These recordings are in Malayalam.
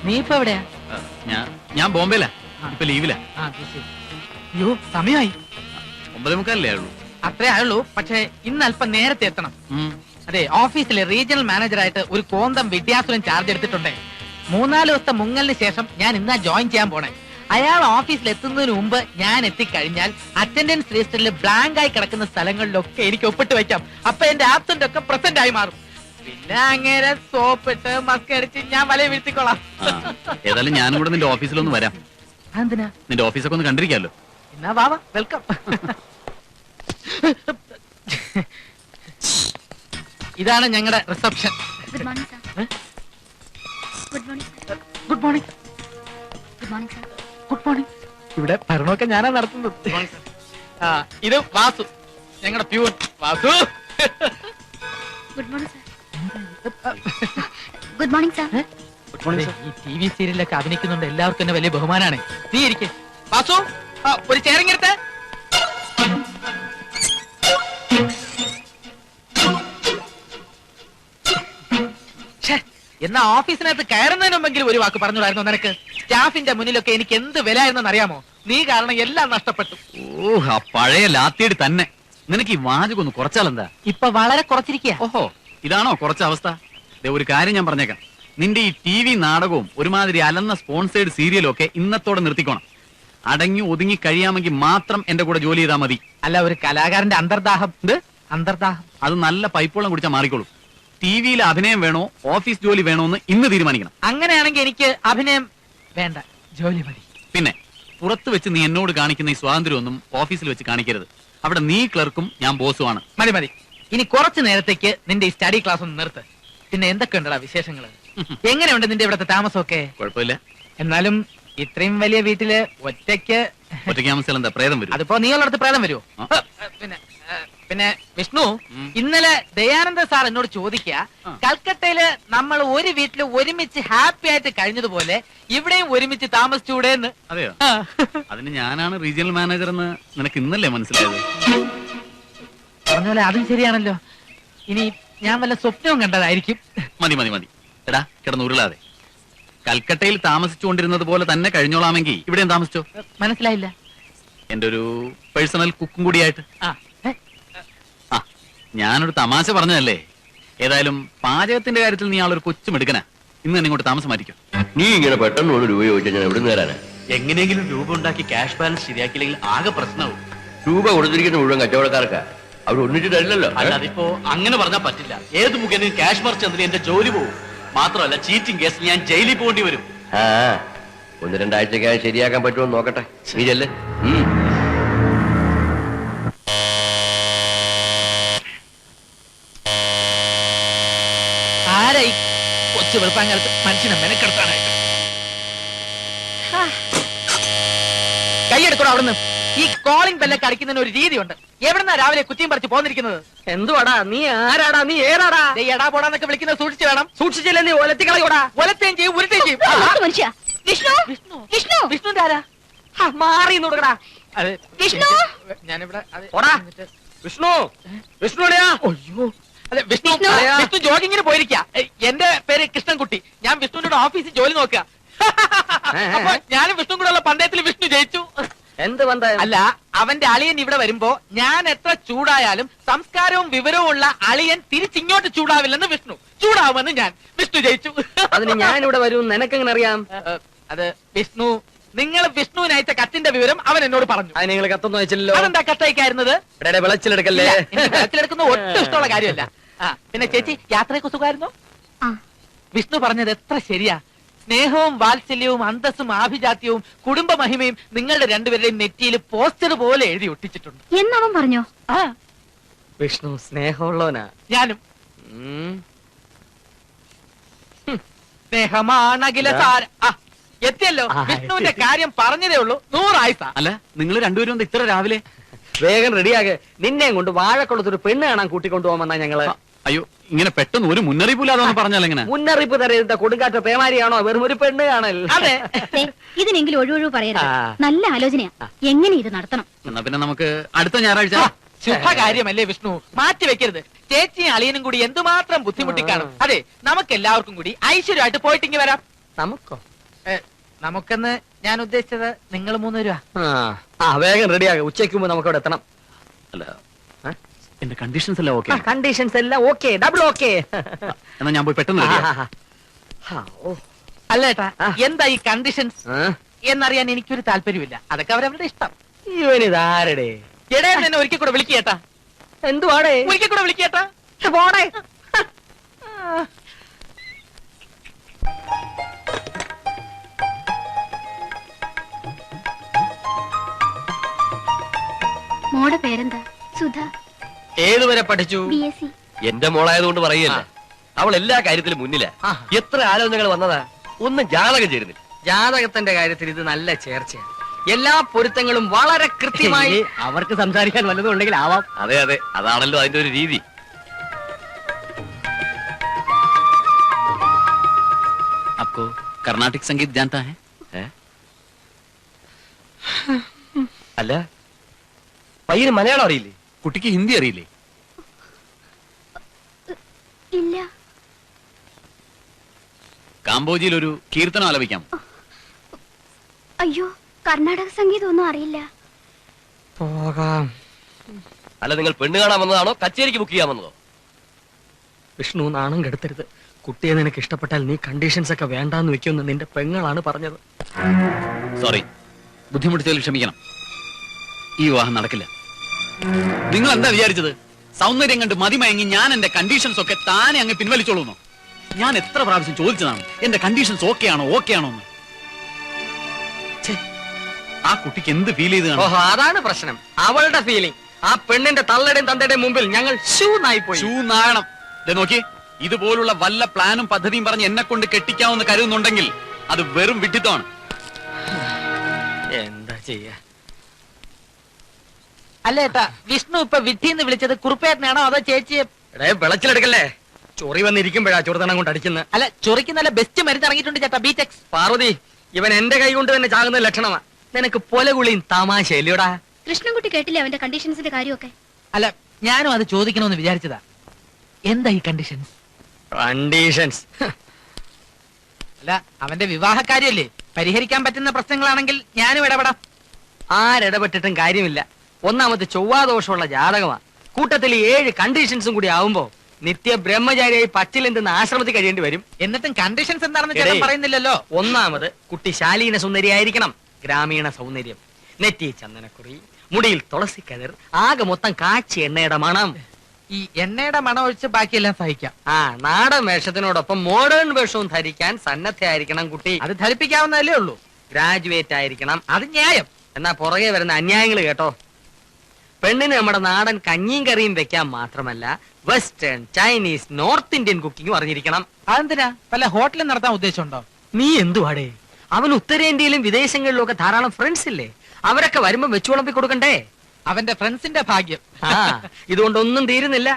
നീ ഇപ്പൊ എവിടെയാ? ഞാൻ ബോംബെയിലാ, ഇപ്പൊ ലീവിലാ. അയ്യോ സമയമായി. 9:45 ആയുള്ളൂ. അത്രേ ആയുള്ളൂ. പക്ഷെ ഇന്ന് അല്പം നേരത്തെ എത്തണം. അതെ, ഓഫീസിലെ റീജിയണൽ മാനേജറായിട്ട് ഒരു കോന്തം വിദ്യാസുരൻ ചാർജ് എടുത്തിട്ടുണ്ട്. 3-4 ദിവസത്തെ മുങ്ങലിന് ശേഷം ഞാൻ ഇന്നാ ജോയിൻ ചെയ്യാൻ പോണേ. അയാൾ ഓഫീസിൽ എത്തുന്നതിന് മുമ്പ് ഞാൻ എത്തിക്കഴിഞ്ഞാൽ അറ്റൻഡൻസ് രജിസ്റ്ററിൽ ബ്ലാങ്ക് ആയി കിടക്കുന്ന സ്ഥലങ്ങളിലൊക്കെ എനിക്ക് ഒപ്പിട്ട് വെക്കാം. അപ്പൊ എന്റെ ആബ്സെന്റ് ഒക്കെ പ്രസന്റ് ആയി മാറും. പിന്നെ അങ്ങനെ സോപ്പിട്ട് മസ്കടിച്ച് ഞാൻ വലയെ വീഴ്ത്തിക്കോളാം. ഏതായാലും ഞാനും കൂടെ നിന്റെ ഓഫീസിലൊന്ന് വരാം. എന്തിനാ? നിന്റെ ഓഫീസൊക്കെ ഒന്ന് കണ്ടിരിക്കാമല്ലോ. എന്നാ വാ, വെൽക്കം. ഇതാണ് ഞങ്ങളുടെ reception. Good morning sir. Good morning. Good morning. Good morning sir. Good morning. ഇവിടെ ഭരണമൊക്കെ ഞാനാ നടത്തുന്നത്. ഇത് വാസു, ഞങ്ങളുടെ peon Vasu. Good morning sir. Good morning sir. Good morning sir. ഈ ടിവി സീരിയലൊക്കെ അഭിനയിക്കുന്നുണ്ട്, എല്ലാവർക്കും എന്നെ വലിയ ബഹുമാനാണ്. നീ ഇരിക്കെ വാസു, ഒരു ചേരങ്ങെടുത്ത്. എന്നാ ഓഫീസിനകത്ത് കയറുന്നതിന് മുമ്പെങ്കിലും ഒരു വാക്ക് പറഞ്ഞുകൂടായിരുന്നോ നിനക്ക്? സ്റ്റാഫിന്റെ മുന്നിലൊക്കെ എനിക്ക് എന്ത് വില ആയിരുന്നെന്ന് അറിയാമോ? നീ കാരണം എല്ലാം നഷ്ടപ്പെട്ടു. ഓ, ആ പഴയ ലാത്തിയടി തന്നെ. നിനക്ക് ഈ വാചകം ഒന്ന് കുറച്ചാലെന്താ? ഇപ്പൊ വളരെ കുറച്ചിരിക്കുക. ഓഹോ, ഇതാണോ കുറച്ച അവസ്ഥ? ഒരു കാര്യം ഞാൻ പറഞ്ഞേക്കാം. നിന്റെ ഈ TV നാടകവും ഒരുമാതിരി അലന്ന സ്പോൺസേഡ് സീരിയലും ഒക്കെ ഇന്നത്തോടെ നിർത്തിക്കോണം. അടങ്ങി ഒതുങ്ങി കഴിയാമെങ്കിൽ മാത്രം എന്റെ കൂടെ ജോലി ചെയ്താൽ മതി. അല്ല, ഒരു കലാകാരന്റെ അന്തർദാഹം. അന്തർദാഹം അത് നല്ല പൈപ്പോളം കുടിച്ചാൽ മാറിക്കോളും. ടിവിയിൽ അഭിനയം വേണോ ഓഫീസ് ജോലി വേണോ എന്ന് ഇന്ന് തീരുമാനിക്കണം. അങ്ങനെയാണെങ്കിൽ എനിക്ക് അഭിനയം വേണ്ട, ജോലി മതി. പിന്നെ പുറത്ത് വെച്ച് നീ എന്നോട് കാണിക്കുന്ന ഈ സ്വാതന്ത്ര്യം ഒന്നും ഓഫീസിൽ വെച്ച് കാണിക്കരുത്. അവിടെ നീ ക്ലർക്കും ഞാൻ ബോസുമാണ്. മതി മതി, ഇനി കുറച്ചു നേരത്തേക്ക് നിന്റെ ഈ സ്റ്റഡി ക്ലാസ് ഒന്ന് നിർത്ത്. പിന്നെ എന്തൊക്കെയുണ്ടടാ വിശേഷങ്ങള്? എങ്ങനെയുണ്ട് നിന്റെ ഇവിടത്തെ താമസമൊക്കെ? കുഴപ്പമില്ല. എന്നാലും ഇത്രയും വലിയ വീട്ടില് ഒറ്റയ്ക്ക് താമസിച്ചാൽ എന്താ പ്രേതം വരും? അതിപ്പോ നീ ഉള്ളിടത്ത് പ്രേതം വരുമോ? പിന്നെ വിഷ്ണു, ഇന്നലെ ദയാനന്ദ സാർ എന്നോട് ചോദിക്കുക, കൽക്കട്ടയില് നമ്മൾ ഒരു വീട്ടില് ഒരുമിച്ച് ഹാപ്പി ആയിട്ട് കഴിഞ്ഞതുപോലെ ഇവിടെയും ഒരുമിച്ച് താമസിച്ചൂടെന്ന്. അതെയോ? അതിന് ഞാനാണ് റീജിയണൽ മാനേജർ എന്ന് നിനക്ക് ഇന്നല്ലേ മനസ്സിലായത്? പറഞ്ഞ അതും ശരിയാണല്ലോ. ഇനി ഞാൻ വല്ല സ്വപ്നവും കണ്ടതായിരിക്കും. മതി മതി മതി, എടാ കിടന്നുരുളാതെ. കൽക്കട്ടയിൽ താമസിച്ചുകൊണ്ടിരുന്നത് പോലെ തന്നെ കഴിഞ്ഞോളാമെങ്കിൽ ഇവിടെയും താമസിച്ചോ. മനസ്സിലായില്ല? എന്റെ ഒരു പേഴ്സണൽ കുക്കും കൂടിയായിട്ട്. ഞാനൊരു തമാശ പറഞ്ഞതല്ലേ. ഏതായാലും പാചകത്തിന്റെ കാര്യത്തിൽ നീ ആളൊരു കൊച്ചുമെടുക്കനാ. ഇന്ന് തന്നെ ഇങ്ങോട്ട് താമസം മാറ്റിക്കോ. നീ ഇങ്ങനെ പെട്ടെന്ന് 1 രൂപ ചോദിച്ചാൽ ഞാൻ എവിടെ നിന്ന് തരാനാ? എങ്ങനെയെങ്കിലും രൂപ ഉണ്ടാക്കി ക്യാഷ് ബാലൻസ് ശരിയാക്കിയില്ലെങ്കിൽ ആകെ പ്രശ്നവും. രൂപ കൊടുത്തിരിക്കുന്ന മുഴുവൻ കച്ചവടക്കാർക്കാ, അവർ ഒന്നിച്ച് തരില്ലല്ലോ. അല്ല, അതിപ്പോ അങ്ങനെ പറഞ്ഞാൽ പറ്റില്ല. ഏത് മുഖേനയും ക്യാഷ് മറിച്ച് അതിന് എന്റെ ജോലി പോകും. മാത്രമല്ല, ചീറ്റിംഗ് കേസിൽ ഞാൻ ജയിലിൽ പോകേണ്ടി വരും. 1-2 ആഴ്ചക്കായി ശരിയാക്കാൻ പറ്റുമോ നോക്കട്ടെ. നീ ചെല്ല്. ആരായി കൊച്ചു വെളുപ്പാങ്കാലത്ത് മനുഷ്യനെ മെനക്കെടുത്താനായിട്ട്? കൈയെടുക്കണോ അവിടുന്ന്? ഈ കോളിംഗ് ബെല്ലൊക്കെ അടിക്കുന്നതിന് ഒരു രീതിയുണ്ട്. എവിടുന്നാ രാവിലെ കുറ്റിയും പറിച്ച് പോന്നിരിക്കുന്നത്? എന്തുവാടാ? നീ ആരാടാ? നീ ഏറാടാ? എടാ പോടാന്നൊക്കെ വിളിക്കുന്നത് സൂക്ഷിച്ചു വേണം. സൂക്ഷിച്ചില്ലേ നീ ഒലത്തിക്കളയോടാ. ഒലത്തേം ചെയ്യും, ഉരുത്തേം ചെയ്യും. മനുഷ്യ വിഷ്ണു, വിഷ്ണു, വിഷ്ണു, വിഷ്ണുന്റെ ആരാ? മാറി നോക്കടാ. വിഷ്ണു, ഞാനിവിടെ വിഷ്ണു, വിഷ്ണു അല്ലയാ? അയ്യോ, അതെ വിഷ്ണു. വിഷ്ണു ജോഗിങ്ങിന് പോയിരിക്കുക. എന്റെ പേര് കൃഷ്ണൻകുട്ടി. ഞാൻ വിഷ്ണുവിന്റെ ഓഫീസിൽ ജോലി നോക്കുക. അപ്പൊ ഞാനും വിഷ്ണു കൂടെ ഉള്ള പന്തയത്തിൽ വിഷ്ണു ജയിച്ചു. എന്ത് പന്തയം? അല്ല, അവന്റെ അളിയൻ ഇവിടെ വരുമ്പോ ഞാൻ എത്ര ചൂടായാലും സംസ്കാരവും വിവരവും ഉള്ള അളിയൻ തിരിച്ചിങ്ങോട്ട് ചൂടാവില്ലെന്ന് വിഷ്ണു. ചൂടാവുമെന്ന് ഞാൻ. വിഷ്ണു ജയിച്ചു. അതിന് ഞാൻ ഇവിടെ വരും നിനക്കെങ്ങനെ അറിയാം? അത് വിഷ്ണു, നിങ്ങൾ വിഷ്ണുവിന് അയച്ച കത്തിന്റെ വിവരം അവൻ എന്നോട് പറഞ്ഞു. അത് നിങ്ങൾ കത്തൊന്നും അയച്ചില്ലല്ലോ. അതെന്താ കത്തയക്കായിരുന്നത്? വിളച്ചിലെടുക്കല്ലേ? വിളച്ചിലെടുക്കുന്ന ഒട്ടും ഇഷ്ടമുള്ള കാര്യമല്ല. പിന്നെ ചേച്ചി, യാത്രയൊക്കെ സുഖമായിരുന്നോ? വിഷ്ണു പറഞ്ഞത് എത്ര ശരിയാ. സ്നേഹവും വാത്സല്യവും അന്തസ്സും ആഭിജാത്യവും കുടുംബ മഹിമയും നിങ്ങളുടെ രണ്ടുപേരുടെയും നെറ്റിയിൽ പോസ്റ്റർ പോലെ എഴുതി ഒട്ടിച്ചിട്ടുണ്ട് എന്നവൻ പറഞ്ഞോ? വിഷ്ണു സ്നേഹമുള്ളവനാ. ഞാനും. സ്നേഹമാണകില സാര. എത്തിയല്ലോ. വിഷ്ണുവിന്റെ കാര്യം പറഞ്ഞതേ ഉള്ളൂ. 100 ആയിസ. അല്ല, നിങ്ങൾ രണ്ടുപേരും എന്താ ഇത്ര രാവിലെ? വേഗം റെഡിയാകെ. നിന്നെയും കൊണ്ട് വാഴക്കുളത്തൊരു പെണ്ണ് കാണാൻ കൂട്ടിക്കൊണ്ടുപോകാമെന്നാ ഞങ്ങള്. അയ്യോ, ഇങ്ങനെ പെട്ടെന്ന് ഒരു മുന്നറിയിപ്പില്ലാതെ പറഞ്ഞാൽ എങ്ങനെ? മുന്നറിയിപ്പ് തരരുത്. കൊടുങ്കാറ്റോ പേമാരിയാണോ? വെറും ഒരു പെണ്ണ് കാണൽ. അതെ, ഇതിനെങ്കിലും ഒഴിവൊഴിവ് പറയരുത്. നല്ല ആലോചനയാ. എങ്ങനെ ഇത് നടത്തണം? എന്നാ പിന്നെ നമുക്ക് അടുത്ത ഞായറാഴ്ച. ശുഭകാര്യമല്ലേ വിഷ്ണു, മാറ്റി വെക്കരുത്. ചേച്ചിയും അളിയനും കൂടി എന്തുമാത്രം ബുദ്ധിമുട്ടി കാണും. അതെ, നമുക്ക് എല്ലാവർക്കും കൂടി ഐശ്വര്യമായിട്ട് പോയിട്ടിങ്ങി വരാം. നമുക്കോ? നമുക്കെന്ന് ഞാൻ ഉദ്ദേശിച്ചത് നിങ്ങൾ 3 രൂപ. വേഗം റെഡിയാകും. ഉച്ചയ്ക്ക് മുമ്പ് നമുക്ക് അവിടെ എത്തണം. അല്ല എന്റെ കണ്ടീഷൻസ് എല്ലാം ഓക്കെ കണ്ടീഷൻസ് എല്ലാം ഓക്കെ, ഡബിൾ ഓക്കെ. എന്നാ ഞാൻ പോയി പെട്ടെന്ന് ready ആക്കാം. അല്ല ഏട്ടാ, എന്താ ഈ കണ്ടീഷൻസ് എന്നറിയാൻ എനിക്കൊരു താല്പര്യമില്ല. അതൊക്കെ അവരവരുടെ ഇഷ്ടം. ഇവനിതാരടെ എടേ തന്നെ ഒരിക്കൽ കൂടെ വിളിക്കേട്ടാ. എന്തുവാടേ? ഒരിക്കൽ കൂടെ വിളിക്കേട്ടാ. പോടേ. മോടെ പേരെന്താ? സുധ. ഏതുവരെ പഠിച്ചു? BSc. എന്റെ മോളായതുകൊണ്ട് പറയല്ല, അവൾ എല്ലാ കാര്യത്തിലും മുന്നിലാ. എത്ര ആലോചനകൾ വന്നതാ, ഒന്നും ജാതകം ചേരുന്നില്ല. ജാതകത്തിന്റെ കാര്യത്തിൽ ഇത് നല്ല ചേർച്ചയാണ്. എല്ലാ പൊരുത്തങ്ങളും വളരെ കൃത്യമായി. അവർക്ക് സംസാരിക്കാൻ വല്ലതും ഉണ്ടെങ്കിൽ ആവാം. അതെ അതെ, അതാണല്ലോ അതിന്റെ ഒരു രീതി. आपको कर्नाटिक संगीत जानता है? അല്ല, പയ്യന് മലയാളം അറിയില്ലേ? കുട്ടിക്ക് ഹിന്ദി അറിയില്ലേ? ഇല്ല. കാംബോജിയിൽ ഒരു കീർത്തനം ആലപിക്കാം. അയ്യോ, കർണാടക സംഗീതം ഒന്നും അറിയില്ല. പോകാം. അല്ല, നിങ്ങൾ പെണ്ണ് കാണാൻ വന്നതാണോ കച്ചേരിക്ക് ബുക്ക് ചെയ്യാൻ വന്നതോ? വിഷ്ണു, നാണം കെടുത്തരുത്. കുട്ടിയെ നിനക്ക് ഇഷ്ടപ്പെട്ടാൽ നീ കണ്ടീഷൻസ് ഒക്കെ വേണ്ടാന്ന് വെക്കുമെന്ന് നിന്റെ പെങ്ങളാണ് പറഞ്ഞത്. സോറി, ബുദ്ധിമുട്ടിച്ചതിൽ ക്ഷമിക്കണം. ഈ വിവാഹം നടക്കില്ല. നിങ്ങൾ എന്താ വിചാരിച്ചത്? സൗന്ദര്യം കണ്ട് മതിമയങ്ങി ഞാൻ എന്റെ കണ്ടീഷൻസ് ഒക്കെ താനെ അങ്ങ് പിൻവലിച്ചോളൂന്നോ? ഞാൻ എത്ര പ്രാവശ്യം ചോദിച്ചതാണ് എന്റെ കണ്ടീഷൻസ് ഓക്കെ ആണോ എന്ന്. ആ കുട്ടിക്ക് എന്ത് ഫീൽ ചെയ്ത്? ഓഹോ, അതാണ് പ്രശ്നം. അവളുടെ ഫീലിംഗ്. ആ പെണ്ണിന്റെ തള്ളയുടെയും തന്തയുടെയും മുമ്പിൽ ഞങ്ങൾ ഷൂ നായണം. നോക്കി, ഇതുപോലുള്ള വല്ല പ്ലാനും പദ്ധതിയും പറഞ്ഞ് എന്നെ കൊണ്ട് കെട്ടിക്കാമെന്ന് കരുതുന്നുണ്ടെങ്കിൽ അത് വെറും വിഡ്ഢിത്തമാണ്. എന്താ ചെയ്യാ? അല്ല ഏട്ടാ, വിഷ്ണു ഇപ്പൊ വിഡ്ഢിന്ന് വിളിച്ചത് കുറുപ്പേട്ടനാണോ അതോ ചേച്ചിയെ? വിളച്ചിലെടുക്കല്ലേ? ചൊറി വന്നിരിക്കുമ്പോഴാ ചൊറുതണം കൊണ്ട് അടിക്കുന്നത്. അല്ല, ചൊറിക്ക് നല്ല ബെസ്റ്റ് മരുന്ന് ഇറങ്ങിയിട്ടുണ്ട് ചേട്ടാ, ബീറ്റെക്സ്. പാർവതി, ഇവൻ എന്റെ കൈ കൊണ്ട് തന്നെ ചാകുന്ന ലക്ഷണമാ. നിനക്ക് പൊലകുളിയും തമാശയില്ലയോടാ? കൃഷ്ണൻകുട്ടി കേട്ടില്ലേ അവന്റെ കണ്ടീഷൻസിന്റെ കാര്യമൊക്കെ? അല്ല, ഞാനും അത് ചോദിക്കണമെന്ന് വിചാരിച്ചതാ. എന്താ ഈ കണ്ടീഷൻസ്? കണ്ടീഷൻസ് അല്ല, അവന്റെ വിവാഹക്കാര്യല്ലേ, പരിഹരിക്കാൻ പറ്റുന്ന പ്രശ്നങ്ങളാണെങ്കിൽ ഞാനും ഇടപെടാം. ആരിടപെട്ടിട്ടും കാര്യമില്ല. ഒന്നാമത് ചൊവ്വാദോഷമുള്ള ജാതകമാ. കൂട്ടത്തിൽ 7 കണ്ടീഷൻസും കൂടി ആവുമ്പോ നിത്യ ബ്രഹ്മചാരിയായി പച്ചിലെന്തെന്ന് ആശ്രമത്തിൽ കഴിയേണ്ടി വരും. എന്നിട്ടും കണ്ടീഷൻസ് എന്താണെന്ന് ചേട്ടൻ പറയുന്നില്ലല്ലോ. ഒന്നാമത് കുട്ടി ശാലീന സുന്ദരിയായിരിക്കണം. ഗ്രാമീണ സൗന്ദര്യം, നെറ്റി ചന്ദനക്കുറി, മുടിയിൽ തുളസിക്കതിർ, ആകെ മൊത്തം കാച്ചി എണ്ണയുടെ മണം. ഈ എണ്ണയുടെ മണം ഒഴിച്ച് ബാക്കിയെല്ലാം സഹിക്കാം. നാടൻ വേഷത്തിനോടൊപ്പം മോഡേൺ വേഷവും ധരിക്കാൻ സന്നദ്ധയായിരിക്കണം കുട്ടി. അത് ധരിപ്പിക്കാവുന്നതല്ലേ ഉള്ളൂ. ഗ്രാജുവേറ്റ് ആയിരിക്കണം. അത് ന്യായം. എന്നാ പുറകെ വരുന്ന അന്യായങ്ങൾ കേട്ടോ. പെണ്ണിന് നമ്മുടെ നാടൻ കഞ്ഞിയും കറിയും വെക്കാൻ മാത്രമല്ല western, Chinese, north Indian cooking അറിഞ്ഞിരിക്കണം. അതെന്തിനാ? പല ഹോട്ടലും നടത്താൻ ഉദ്ദേശമുണ്ടോ? നീ എന്തുവാടേ? അവൻ ഉത്തരേന്ത്യയിലും വിദേശങ്ങളിലും ഒക്കെ ധാരാളം ഫ്രണ്ട്സ് ഇല്ലേ? അവരൊക്കെ വരുമ്പോ വെച്ചുളമ്പി കൊടുക്കണ്ടേ? അവന്റെ ഫ്രണ്ട്സിന്റെ ഭാഗ്യം. ഇതുകൊണ്ടൊന്നും തീരുന്നില്ല.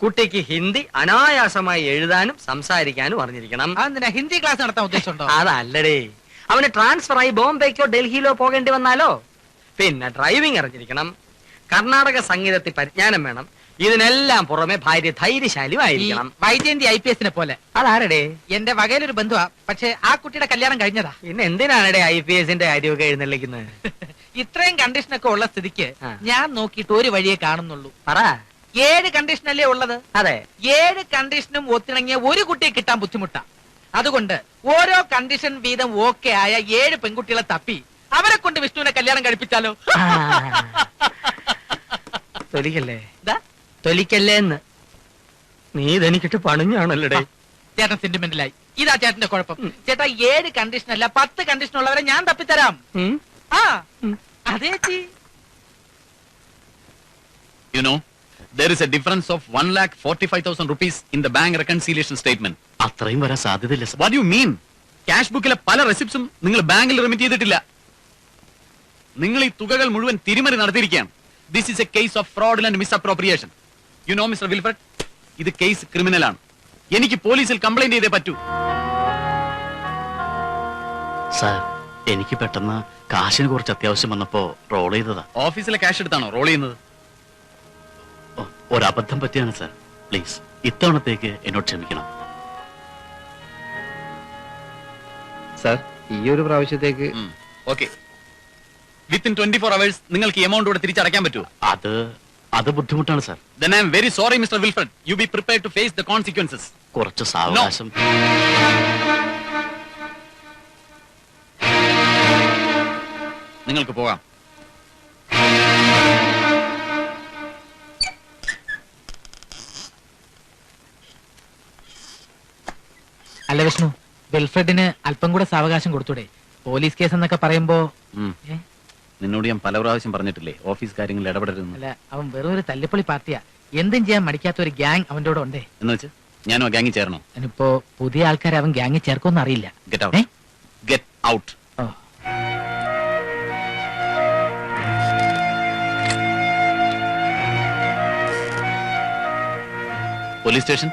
കുട്ടിക്ക് ഹിന്ദി അനായാസമായി എഴുതാനും സംസാരിക്കാനും അറിഞ്ഞിരിക്കണം. അതെന്തിനാ? ഹിന്ദി ക്ലാസ് നടത്താൻ ഉദ്ദേശമുണ്ടോ? അതല്ലടേ, അവന് ട്രാൻസ്ഫർ ആയി ബോംബെക്കോ ഡൽഹിയിലോ പോകേണ്ടി വന്നാലോ? പിന്നെ ഡ്രൈവിംഗ് അറിഞ്ഞിരിക്കണം. കർണാടക സംഗീതത്തിൽ പരിജ്ഞാനം വേണം. ഇതിനെല്ലാം പുറമെ ഭാര്യ ധൈര്യശാലിയായിരിക്കണം. വൈജയന്തി IPS പോലെ. അതാരടേ? എന്റെ വകയിലൊരു ബന്ധുവാ. പക്ഷെ ആ കുട്ടിയുടെ കല്യാണം കഴിഞ്ഞതാ. പിന്നെ എന്തിനാണടേ IPSന്റെ കാര്യമൊക്കെ എഴുന്നള്ളിക്കുന്നത്? ഇത്രയും കണ്ടീഷനൊക്കെ ഉള്ള സ്ഥിതിക്ക് ഞാൻ നോക്കിയിട്ട് ഒരു വഴിയെ കാണുന്നുള്ളൂ. പറ. 7 കണ്ടീഷനല്ലേ ഉള്ളത്? അതെ. 7 കണ്ടീഷനും ഒത്തിണങ്ങിയ ഒരു കുട്ടിയെ കിട്ടാൻ ബുദ്ധിമുട്ടാ. അതുകൊണ്ട് ഓരോ കണ്ടീഷൻ വീതം ഓക്കെ ആയ 7 പെൺകുട്ടികളെ തപ്പി അവരെ കൊണ്ട് വിഷ്ണുവിനെ കല്യാണം കഴിപ്പിച്ചാലോ? തൊലിക്കല്ലേ? തൊലിക്കല്ലേ എന്ന് നീ ഇതെനിക്കിട്ട് പണിഞ്ഞാണല്ലേ? ചേട്ടൻ സെന്റിമെന്റലായി. ഇതാ ചേട്ടന്റെ കുഴപ്പം. ചേട്ടാ, 7 കണ്ടീഷൻ അല്ല 10 കണ്ടീഷൻ ഉള്ളവരെ ഞാൻ തപ്പിത്തരാം. അതെ. You know, there is a difference of 1,45,000 rupees in the bank reconciliation statement. അത്രയും വരാൻ സാധ്യതയില്ല. What do you mean? Cash ബുക്കിലെ പല റെസിപ്റ്റ്സും നിങ്ങൾ ബാങ്കിൽ റിമിറ്റ് ചെയ്തിട്ടില്ല. നിങ്ങൾ ഈ തുകകൾ മുഴുവൻ തിരിമറി നടത്തിയിരിക്കുകയാണ്. This is a case of fraudulent misappropriation. You know, Mr. Wilfred, ഇത് കേസ് ക്രിമിനലാണ്. എനിക്ക് പോലീസിൽ കംപ്ലൈന്റ് ചെയ്തേ പറ്റൂ. സാർ, എനിക്ക് പെട്ടെന്ന് കാശിന് കുറച്ച് അത്യാവശ്യം വന്നപ്പോ റോൾ ചെയ്തതാ. ഓഫീസിലെ ക്യാഷ് എടുത്താണോ റോൾ ചെയ്യുന്നത്? ഒരബദ്ധം പറ്റിയാണ് സാർ. പ്ലീസ്, ഇത്തവണത്തേക്ക് എന്നോട് ക്ഷമിക്കണം. സാർ, ഈ ഒരു പ്രാവശ്യത്തേക്ക് ഓക്കെ വിത്തിൻ 24 hours നിങ്ങൾക്ക് ഈ എമൗണ്ട് കൂടെ തിരിച്ചടയ്ക്കാൻ പറ്റുമോ? അത് ബുദ്ധിമുട്ടാണ് sir. Then I am very sorry, Mr. Wilfred. You be prepared to face the consequences. കുറച്ച് സാവകാശം. നിങ്ങൾക്ക് പോകാം. അല്ല വിഷ്ണു, വിൽഫ്രഡിന് അല്പം കൂടെ സാവകാശം കൊടുത്തൂടെ? പോലീസ് കേസ് എന്നൊക്കെ പറയുമ്പോ ഏ? നിന്നോട് ഞാൻ പല പ്രാവശ്യം പറഞ്ഞിട്ടില്ലേ ഓഫീസ് കാര്യങ്ങളിൽ ഇടപെടരുതെന്ന്. അല്ല, അവൻ വെറും ഒരു തല്ലിപ്പൊളി പാർട്ടിയാ. എന്തും ചെയ്യാൻ മടിക്കാത്ത ഒരു ഗ്യാങ് അവന്റെ കൂടെ ഉണ്ടേ. എന്ന് വെച്ച് ഞാനും ആ ഗ്യാങ്ങിൽ ചേരണോ? അതിനിപ്പോ പുതിയ ആൾക്കാരെ അവൻ ഗ്യാങ്ങിൽ ചേർക്കുമെന്ന് അറിയില്ല. Get out. Get out. Oh. Police station.